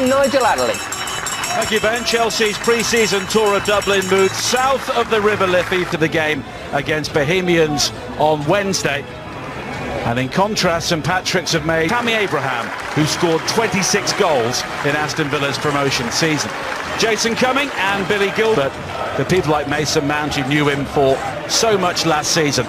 And Nigel Adderley. Thank you, Ben. Chelsea's pre-season tour of Dublin moved south of the River Liffey for the game against Bohemians on Wednesday. And in contrast, St Patrick's have made Tammy Abraham, who scored 26 goals in Aston Villa's promotion season. Jason Cumming and Billy Gilbert, the people like Mason Mount who knew him for so much last season.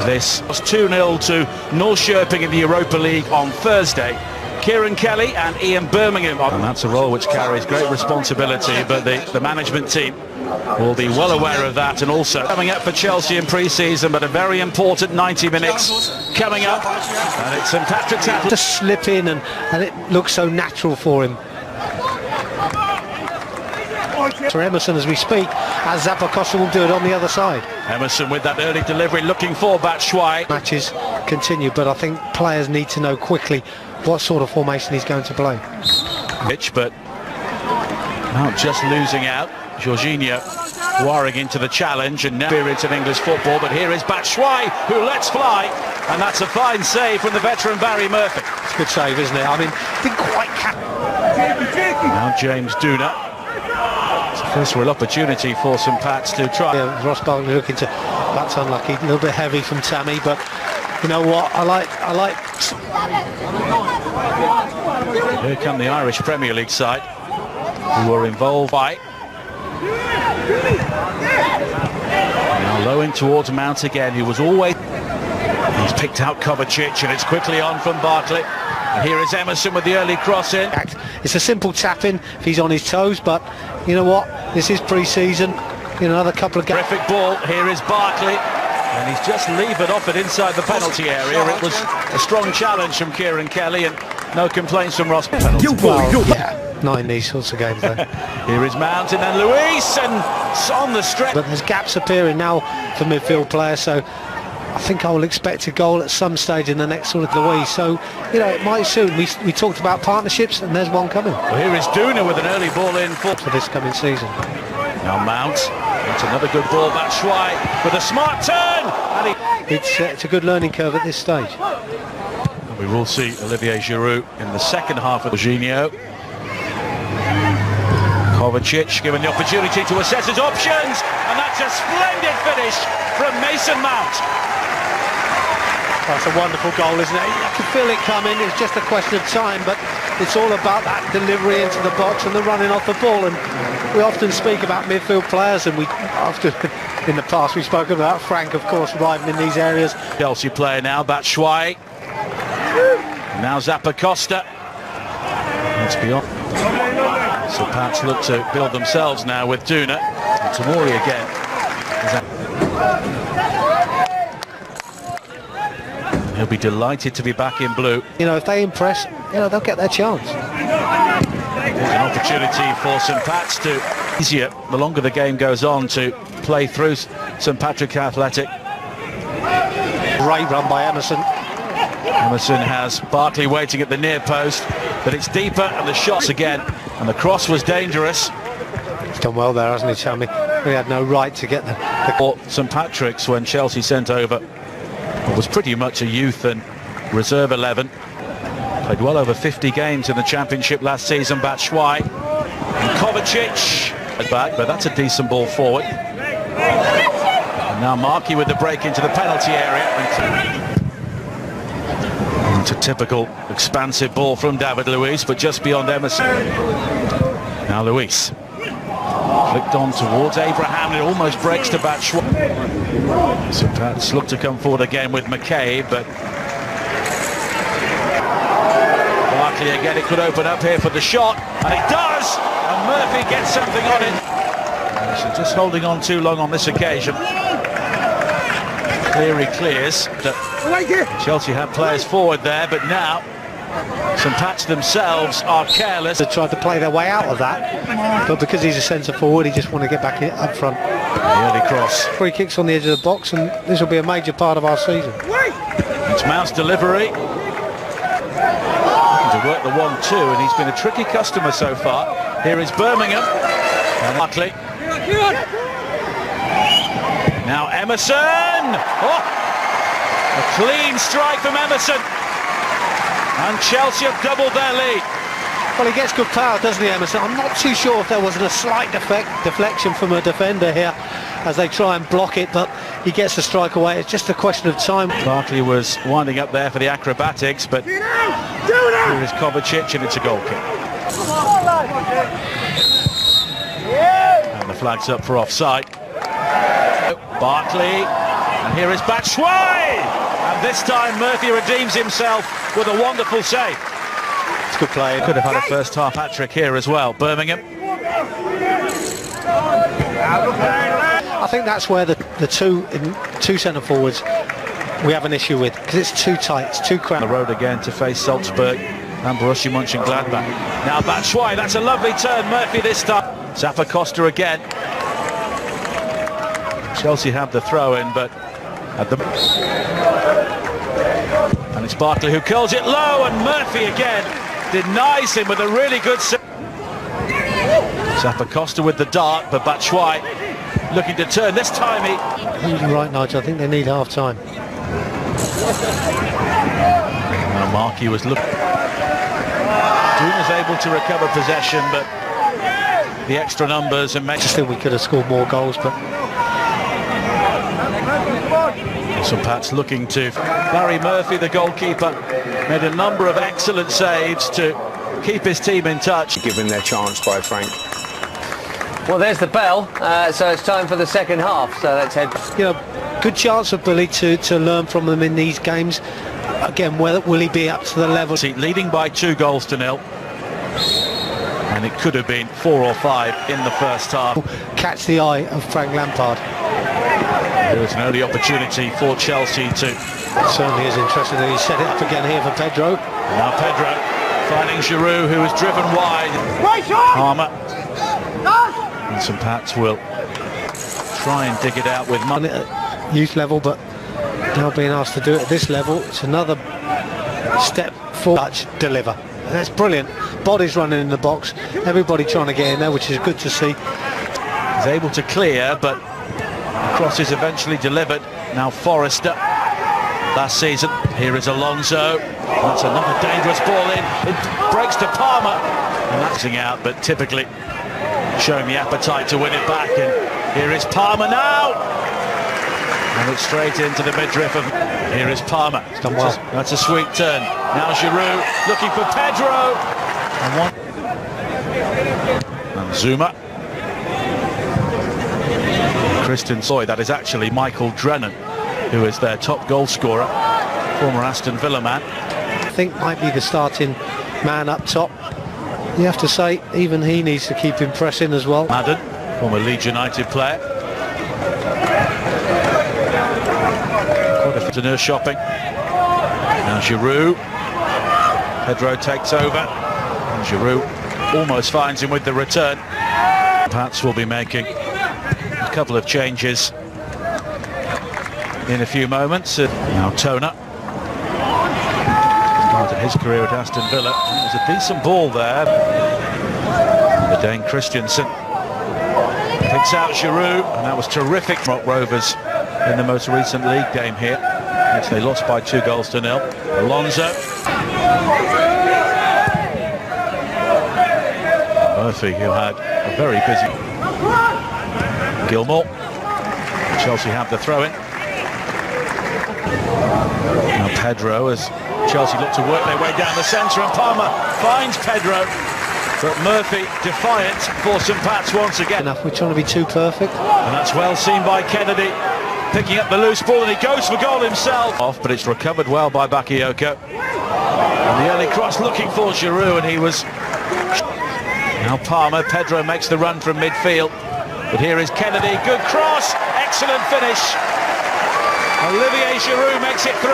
This was 2-0 to North Shirping in the Europa League on Thursday. Kieran Kelly and Ian Birmingham. And that's a role which carries great responsibility, but the management team will be well aware of that. And also coming up for Chelsea in pre-season, but a very important 90 minutes coming up. And it's St Patrick's Athletic. To slip in and it looks so natural for him. For Emerson as we speak, as Zappacosta will do it on the other side. Emerson with that early delivery looking for Batshuayi. Matches continue, but I think players need to know quickly what sort of formation he's going to play. But now just losing out. Jorginho wiring into the challenge, and now experience in English football, but here is Batshuayi who lets fly, and that's a fine save from the veteran Barry Murphy. It's a good save, isn't it? I mean, didn't quite catch. Now James Duna. It's a first real opportunity for St Pat's to try. Yeah, Ross Barkley looking to, that's unlucky, a little bit heavy from Tammy, but you know what, I like. Here come the Irish Premier League side, who were involved by. Now low in towards Mount again, who was always. He's picked out Kovacic, and it's quickly on from Barkley. And here is Emerson with the early cross in. It's a simple tap in if he's on his toes, but you know what, this is pre-season. In another couple of games. Terrific ball. Here is Barkley, and he's just levered off it inside the penalty area. It was a strong challenge from Kieran Kelly, and no complaints from Ross. Well, yeah, not in these sorts of games though. Here is Mount and then Luis, and it's on the stretch. But there's gaps appearing now for midfield players, so I think I will expect a goal at some stage in the next sort of Luis. So, you know, it might soon. We talked about partnerships, and there's one coming. Well, here is Duna with an early ball in for this coming season. Now Mount, that's another good ball. Batshuayi with a smart turn. And it's a good learning curve at this stage. We will see Olivier Giroud in the second half of Jorginho. Kovacic given the opportunity to assess his options, and that's a splendid finish from Mason Mount. That's a wonderful goal, isn't it? I can feel it coming. It's just a question of time, but it's all about that delivery into the box and the running off the ball. And we often speak about midfield players, and we often in the past we've spoken about Frank, of course, arriving in these areas. Chelsea player now, Batshuayi. Now Zappacosta. It's beyond. So Pats look to build themselves now with Duna. And Tamori again. He'll be delighted to be back in blue. You know, if they impress, you know, they'll get their chance. There's an opportunity for St Pat's to easier the longer the game goes on to play through St Patrick Athletic. Great run by Emerson. Emerson has Barkley waiting at the near post, but it's deeper, and the shots again, and the cross was dangerous. He's done well there, hasn't he, Tammy? We had no right to get the St Patrick's when Chelsea sent over. It was pretty much a youth and reserve 11. Played well over 50 games in the Championship last season. Batshuayi and Kovacic at back, but that's a decent ball forward. And now Markey with the break into the penalty area. It's a typical expansive ball from David Luiz, but just beyond Emerson. Now Luiz flicked on towards Abraham, and it almost breaks to Batshuayi. So Pats look to come forward again with McCabe, but Barkley again, it could open up here for the shot, and it does, and Murphy gets something on it. So just holding on too long on this occasion. Cleary clears. Chelsea had players forward there, but now St Pat's themselves are careless. They tried to play their way out of that, but because he's a centre forward, he just want to get back up front. The early cross. Free kicks on the edge of the box, and this will be a major part of our season. It's Mount's delivery. Looking to work the 1-2, and he's been a tricky customer so far. Here is Birmingham. And Barkley. Now Emerson! Oh! A clean strike from Emerson. And Chelsea have doubled their lead. Well, he gets good power, doesn't he, Emerson? I'm not too sure if there wasn't a slight deflection from a defender here as they try and block it, but he gets the strike away. It's just a question of time. Barkley was winding up there for the acrobatics, but here is Kovacic, and it's a goal kick. And the flag's up for offside. Barkley, and here is Batshuayi, and this time Murphy redeems himself with a wonderful save. It's good play. Could have had a first half hat-trick here as well. Birmingham. I think that's where the two centre forwards we have an issue with, because it's too tight, it's too cramped. On the road again to face Salzburg and Borussia Mönchengladbach. Now Batshuayi, that's a lovely turn. Murphy this time. Zappacosta again. Chelsea have the throw-in, but at the... And it's Barkley who curls it low, and Murphy again denies him with a really good... Zappacosta with the dart, but Batshuayi looking to turn. This time he... You're right, Nigel. I think they need half-time. Now Markey was looking... Doom was able to recover possession, but the extra numbers and... I just think we could have scored more goals, but... St Pat's looking to... Barry Murphy, the goalkeeper, made a number of excellent saves to keep his team in touch. Given their chance by Frank. Well, there's the bell, so it's time for the second half, so let's head... You know, good chance for Billy to learn from them in these games. Again, will he be up to the level? Leading by 2-0, and it could have been 4 or 5 in the first half. Catch the eye of Frank Lampard. There was an early opportunity for Chelsea to... It certainly is interesting that he set it up again here for Pedro. Now Pedro finding Giroud, who was driven wide. Palmer. And St Pat's will try and dig it out with money At youth level, but now being asked to do it at this level, it's another step forward. Touch, deliver. And that's brilliant. Bodies running in the box, everybody trying to get in there, which is good to see. He's able to clear, but the cross is eventually delivered. Now Forrester. Last season, here is Alonso. That's another dangerous ball in. It breaks to Palmer. And that's out, but typically showing the appetite to win it back. And here is Palmer now. And it's straight into the midriff of... Here is Palmer. It's done well. That's a sweet turn. Now Giroud looking for Pedro. And Zuma. Christian Soy, that is actually Michael Drennan, who is their top goal scorer, former Aston Villa man. I think might be the starting man up top. You have to say, even he needs to keep him pressing as well. Madden, former Leeds United player. Quite a nurse shopping. Now Giroud. Pedro takes over. And Giroud almost finds him with the return. Pats will be making a couple of changes in a few moments. Now Toner started his career at Aston Villa. It was a decent ball there. The Dane Christensen picks out Giroud, and that was terrific. Rock Rovers in the most recent league game here, which they lost by 2-0. Alonso. Murphy, who had a very busy... Gilmore. Chelsea have the throw-in. Now Pedro, as Chelsea look to work their way down the centre, and Palmer finds Pedro, but Murphy defiant for St Pat's once again. We're trying to be too perfect. And that's well seen by Kennedy, picking up the loose ball, and he goes for goal himself. Off, but it's recovered well by Bakayoko. And the early cross looking for Giroud, and he was... Now Palmer, Pedro makes the run from midfield. But here is Kennedy, good cross, excellent finish. Olivier Giroud makes it 3.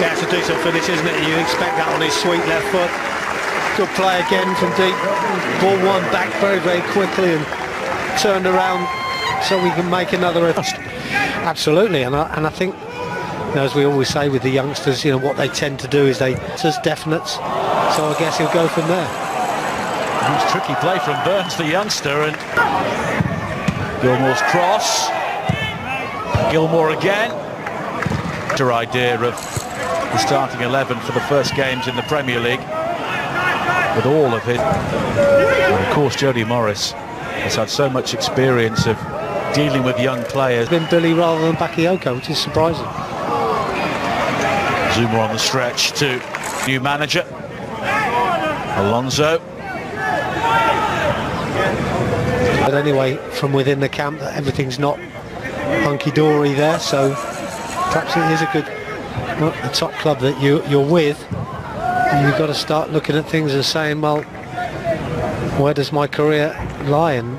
Yeah, it's a decent finish, isn't it? You expect that on his sweet left foot. Good play again from deep. Ball won back very, very quickly and turned around so we can make another effort. Absolutely, and I think, you know, as we always say with the youngsters, you know, what they tend to do is they just definites. So I guess he'll go from there. Nice tricky play from Burns, the youngster, and Gilmore's cross. Gilmore again. Better idea of the starting 11 for the first games in the Premier League. with all of his. And of course, Jody Morris has had so much experience of dealing with young players. Been Billy rather than Bakayoko, which is surprising. Zuma on the stretch to new manager Alonso. But anyway, from within the camp, that everything's not hunky-dory there, so perhaps it is a good, well, the top club that you're with, and you've got to start looking at things and saying, well, where does my career lie, and